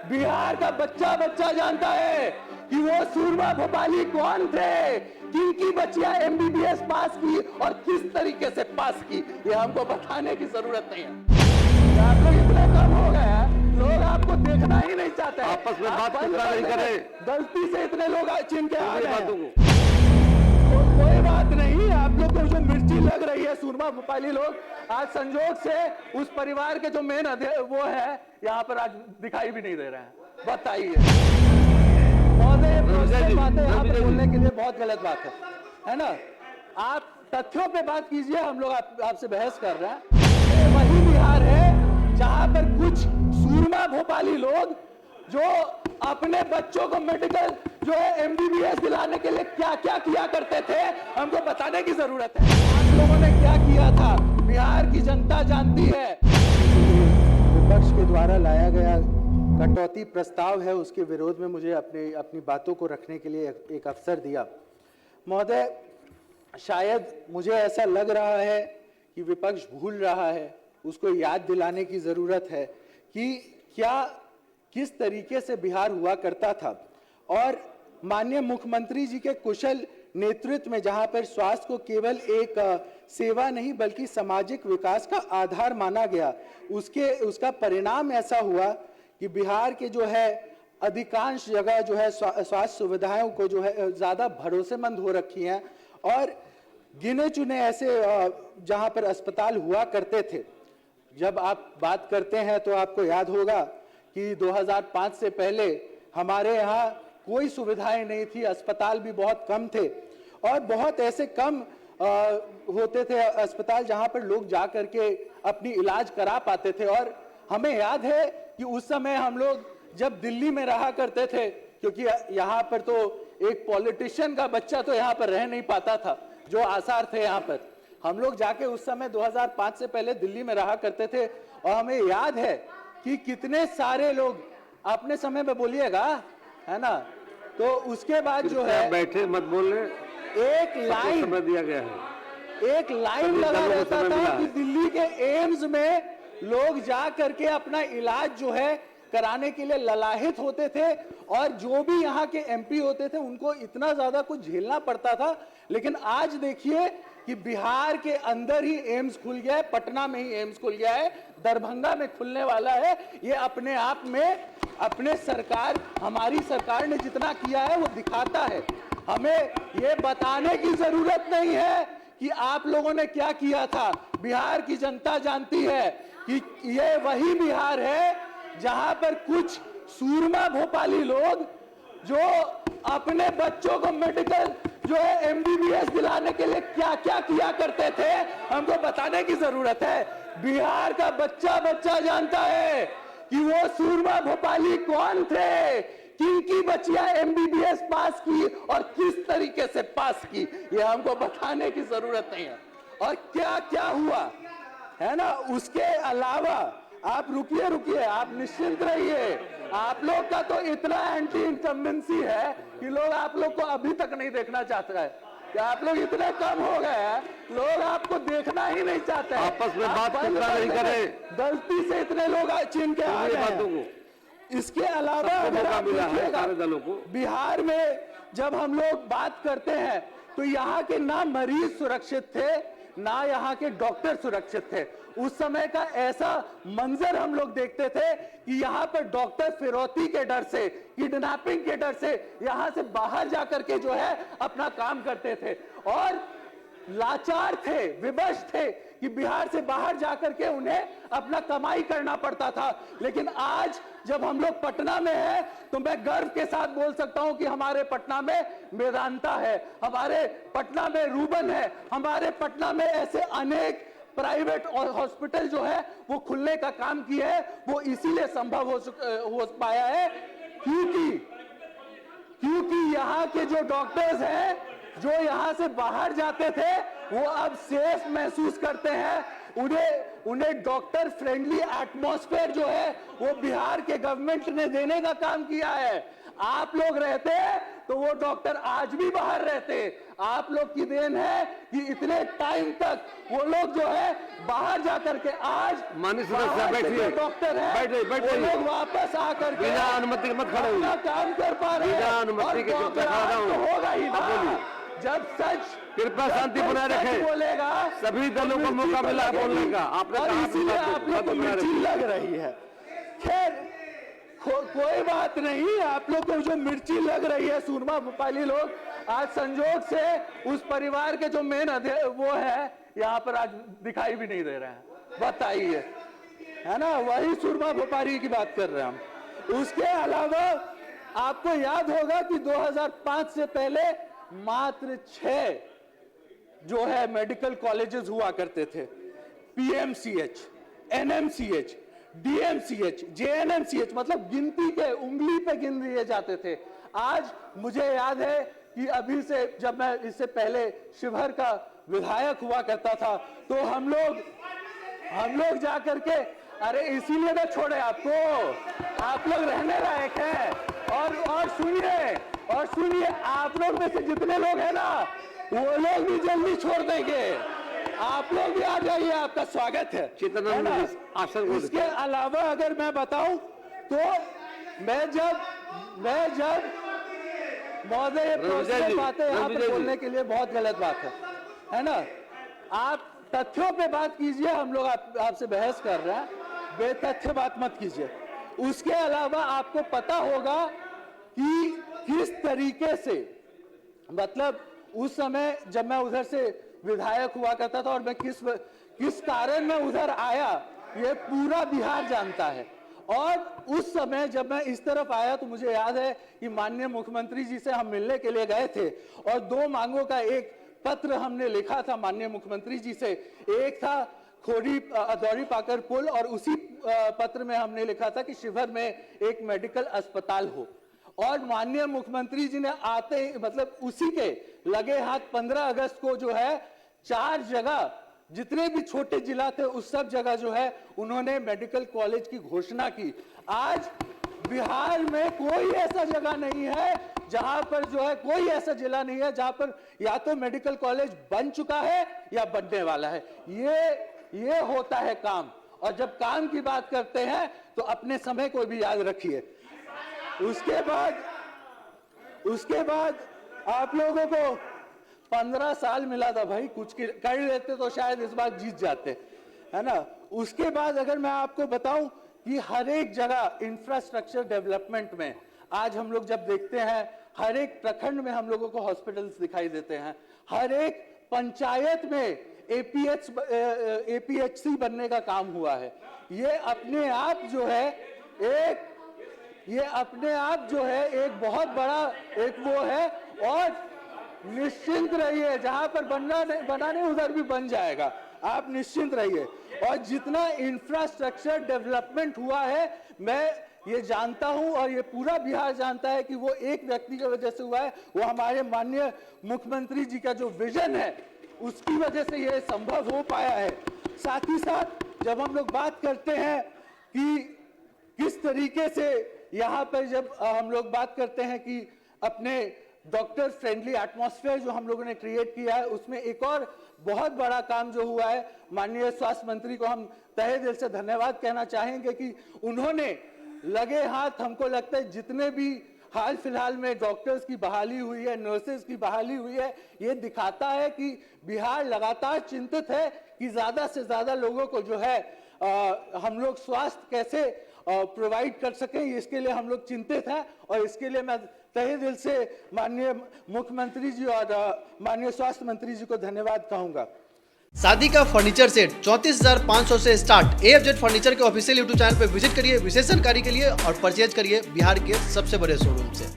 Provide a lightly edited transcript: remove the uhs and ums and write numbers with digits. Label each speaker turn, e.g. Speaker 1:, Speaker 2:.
Speaker 1: बिहार का बच्चा बच्चा जानता है कि वो सूरमा भोपाली कौन थे, किनकी बच्चियां एमबीबीएस पास की और किस तरीके से पास की, ये हमको बताने की जरूरत नहीं है। आप लोग इतने कम हो गए हैं, लोग आपको देखना ही नहीं चाहते।
Speaker 2: आपस में बात करना नहीं करे,
Speaker 1: गलती से इतने लोग चिन के आ गए हैं।
Speaker 2: को
Speaker 1: कोई बात नहीं, आप लोग को जो मिर्ची लग रही है सूरमा भोपाली लोग, आज संजोग से उस परिवार के जो मेन वो है यहाँ पर आज दिखाई भी नहीं दे रहे हैं। बताइए बातें यहाँ पे बोलने के लिए बहुत गलत बात है ना। आप तथ्यों पे बात कीजिए, हम लोग आपसे बहस कर रहे हैं। ये वही बिहार है जहां पर कुछ सूरमा भोपाली लोग जो अपने बच्चों को मेडिकल जो है एमबीबीएस दिलाने के लिए क्या क्या किया करते थे, हमको बताने की जरूरत है। आप लोगों ने क्या किया था बिहार की जनता जानती है। विपक्ष के द्वारा लाया गया कटौती प्रस्ताव है, उसके विरोध में मुझे अपनी बातों को रखने के लिए एक अवसर दिया। महोदय, शायद मुझे ऐसा लग रहा है कि विपक्ष भूल रहा है, उसको याद दिलाने की जरूरत है कि किस तरीके से बिहार हुआ करता था। और माननीय मुख्यमंत्री जी के कुशल नेतृत्व में जहां पर स्वास्थ्य को केवल एक सेवा नहीं बल्कि सामाजिक विकास का आधार माना गया, उसका परिणाम ऐसा हुआ कि बिहार के जो है अधिकांश जगह जो है स्वास्थ्य सुविधाओं को जो है ज्यादा भरोसेमंद हो रखी हैं। और गिने चुने ऐसे जहां पर अस्पताल हुआ करते थे, जब आप बात करते हैं तो आपको याद होगा कि 2005 से पहले हमारे यहाँ कोई सुविधाएं नहीं थी, अस्पताल भी बहुत कम थे और बहुत ऐसे कम होते थे अस्पताल जहां पर लोग जा करके अपनी इलाज करा पाते थे। और हमें याद है कि उस समय हम लोग जब दिल्ली में रहा करते थे, क्योंकि यहाँ पर तो एक पॉलिटिशियन का बच्चा तो यहाँ पर रह नहीं पाता था, जो आसार थे यहाँ पर, हम लोग जाके उस समय 2005 से पहले दिल्ली में रहा करते थे। और हमें याद है कि कितने सारे लोग अपने समय में बोलिएगा, है ना, तो उसके बाद जो है
Speaker 2: बैठे मत बोलने,
Speaker 1: एक लाइन
Speaker 2: समय दिया गया है,
Speaker 1: एक लाइन लगा रहता था कि दिल्ली के एम्स में लोग जा करके अपना इलाज जो है कराने के लिए ललाहित होते थे। और जो भी यहाँ के एमपी होते थे उनको इतना ज्यादा कुछ झेलना पड़ता था। लेकिन आज देखिए कि बिहार के अंदर ही एम्स खुल गया है, पटना में ही एम्स खुल गया है, दरभंगा में खुलने वाला है। ये अपने आप में हमारी सरकार ने जितना किया है वो दिखाता है। हमें ये बताने की जरूरत नहीं है कि आप लोगों ने क्या किया था, बिहार की जनता जानती है कि ये वही बिहार है जहां पर कुछ सूरमा भोपाली लोग जो अपने बच्चों को मेडिकल जो है एमबीबीएस दिलाने के लिए क्या क्या किया करते थे, हमको बताने की जरूरत है। बिहार का बच्चा बच्चा जानता है कि वो सूरमा भोपाली कौन थे, किनकी बच्चियां एमबीबीएस पास की और किस तरीके से पास की, ये हमको बताने की जरूरत नहीं है। और क्या क्या हुआ है ना, उसके अलावा आप रुकिए, आप निश्चिंत रहिए। आप लोग का तो इतना एंटी इनकम्बेंसी है कि लोग आप लोग को अभी तक नहीं देखना चाहता है कि आप लोग इतने कम हो गए हैं, लोग आपको देखना ही नहीं चाहते।
Speaker 2: आपस में बात करना नहीं करे,
Speaker 1: गलती से इतने लोग चिन के आ गए हैं। इसके अलावा अगर आप देखिएगा बिहार में जब हम लोग बात करते हैं तो यहाँ के ना मरीज सुरक्षित थे ना यहाँ के डॉक्टर सुरक्षित थे। उस समय का ऐसा मंजर हम लोग देखते थे कि यहाँ पर डॉक्टर फिरौती के डर से, किडनैपिंग के डर से यहाँ से बाहर जाकर के जो है अपना काम करते थे और लाचार थे, विवश थे कि बिहार से बाहर जाकर के उन्हें अपना कमाई करना पड़ता था। लेकिन आज जब हम लोग पटना में हैं तो मैं गर्व के साथ बोल सकता हूं कि हमारे पटना में वेदांता है, हमारे पटना में रूबन है, हमारे पटना में ऐसे अनेक प्राइवेट और हॉस्पिटल जो है वो खुलने का काम किया है। वो इसीलिए संभव हो पाया है क्योंकि यहाँ के जो डॉक्टर्स हैं जो यहाँ से बाहर जाते थे वो अब सेफ महसूस करते हैं। उन्हें डॉक्टर फ्रेंडली एटमॉस्फेयर जो है वो बिहार के गवर्नमेंट ने देने का काम किया है। आप लोग रहते तो वो डॉक्टर आज भी बाहर रहते। आप लोग की देन है कि इतने टाइम तक वो लोग जो है बाहर जाकर के आज
Speaker 2: माननीय सदस्य बैठिए,
Speaker 1: डॉक्टर है
Speaker 2: बैठिए,
Speaker 1: वो लोग वापस आकर के
Speaker 2: बिना अनुमति के मत खड़े होइए।
Speaker 1: अपना काम कर पा रहे हैं।
Speaker 2: बिना अनुमति के चुप खड़ा हूं।
Speaker 1: होगा ही
Speaker 2: आप बोलिए।
Speaker 1: ना जब सच
Speaker 2: कृपया शांति बनाए रखें।
Speaker 1: बोलेगा
Speaker 2: सभी दलों को मौका मिला बोलने का। आपने
Speaker 1: और
Speaker 2: कहा
Speaker 1: इसीलिए आप लोग को मिर्ची लग रही है। खैर कोई बात नहीं, आप लोग को जो मिर्ची लग रही है सूरमा भोपाली लोग आज संजोग से उस परिवार के जो मेन वो है यहाँ पर आज दिखाई भी नहीं दे रहे हैं। बताइए, है ना, वही सूरमा भोपाली की बात कर रहे हैं हम। उसके अलावा आपको याद होगा कि 2005 से पहले मात्र 6 जो है मेडिकल कॉलेजेस हुआ करते थे। पीएमसीएच, एनएमसीएच, डीएमसीएच, जेएनएमसीएच, मतलब गिनती के उंगली पे गिन लिए जाते थे। आज मुझे याद है कि अभी से जब मैं इससे पहले शिवहर का विधायक हुआ करता था तो हम लोग जा करके, अरे इसीलिए ना छोड़े आपको, आप लोग रहने लायक हैं। और सुनिए आप लोग में से जितने लोग हैं ना वो लोग भी जल्दी छोड़ देंगे। आप लोग भी आ जाइए, आपका स्वागत है। इसके अलावा अगर मैं बताऊं तो मैं जब महोदय ये पर्सनल बातें यहाँ पे बोलने के लिए बहुत गलत बात है ना। आप तथ्यों पे बात कीजिए, हम लोग आपसे बहस कर रहे हैं, बेतथ्य बात मत कीजिए। उसके अलावा आपको पता होगा कि किस तरीके से, मतलब उस समय जब मैं उधर से विधायक हुआ करता था और मैं किस कारण मैं उधर आया ये पूरा बिहार जानता है। और उस समय जब मैं इस तरफ आया तो मुझे याद है कि माननीय मुख्यमंत्री जी से हम मिलने के लिए गए थे और 2 मांगों का एक पत्र हमने लिखा था माननीय मुख्यमंत्री जी से। एक था खोड़ी दौरी पाकर पुल और उसी पत्र में हमने लिखा था कि शिवहर में एक मेडिकल अस्पताल हो। और माननीय मुख्यमंत्री जी ने आते ही, मतलब उसी के लगे हाथ 15 अगस्त को जो है 4 जगह, जितने भी छोटे जिला थे उस सब जगह जो है उन्होंने मेडिकल कॉलेज की घोषणा की। आज बिहार में कोई ऐसा जगह नहीं है जहां पर जो है, कोई ऐसा जिला नहीं है जहां पर या तो मेडिकल कॉलेज बन चुका है या बनने वाला है। ये होता है काम। और जब काम की बात करते हैं तो अपने समय को भी याद रखिए। उसके बाद आप लोगों को 15 साल मिला था भाई, कुछ कर लेते तो शायद इस बार जीत जाते, है ना। उसके बाद अगर मैं आपको बताऊं कि हर एक जगह इंफ्रास्ट्रक्चर डेवलपमेंट में आज हम लोग जब देखते हैं, हर एक प्रखंड में हम लोगों को हॉस्पिटल्स दिखाई देते हैं, हर एक पंचायत में एपीएचसी बनने का काम हुआ है। ये अपने आप जो है एक बहुत बड़ा एक वो है। और निश्चिंत रहिए, जहां पर बनाने उधर भी बन जाएगा, आप निश्चिंत रहिए। और जितना इंफ्रास्ट्रक्चर डेवलपमेंट हुआ है मैं ये जानता हूं और ये पूरा बिहार जानता है कि वो एक व्यक्ति की वजह से हुआ है, वो हमारे माननीय मुख्यमंत्री जी का जो विजन है उसकी वजह से ये संभव हो पाया है। साथ ही साथ जब हम लोग बात करते हैं कि किस तरीके से यहाँ पर जब हम लोग बात करते हैं कि अपने डॉक्टर फ्रेंडली एटमॉस्फेयर जो हम लोगों ने क्रिएट किया है, उसमें एक और बहुत बड़ा काम जो हुआ है, माननीय स्वास्थ्य मंत्री को हम तहे दिल से धन्यवाद कहना चाहेंगे कि उन्होंने लगे हाथ, हमको लगता है जितने भी हाल फिलहाल में डॉक्टर्स की बहाली हुई है, नर्सेज की बहाली हुई है, ये दिखाता है कि बिहार लगातार चिंतित है कि ज्यादा से ज्यादा लोगों को जो है हम लोग स्वास्थ्य कैसे प्रोवाइड कर सकें, इसके लिए हम लोग चिंतित हैं। और इसके लिए मैं तहे दिल से माननीय मुख्यमंत्री जी और माननीय स्वास्थ्य मंत्री जी को धन्यवाद कहूंगा।
Speaker 3: शादी का फर्नीचर सेट 34,500 से स्टार्ट। AFZ फर्नीचर के ऑफिशियल यूट्यूब चैनल पर विजिट करिए विशेष जानकारी के लिए और परचेज करिए बिहार के सबसे बड़े शोरूम से।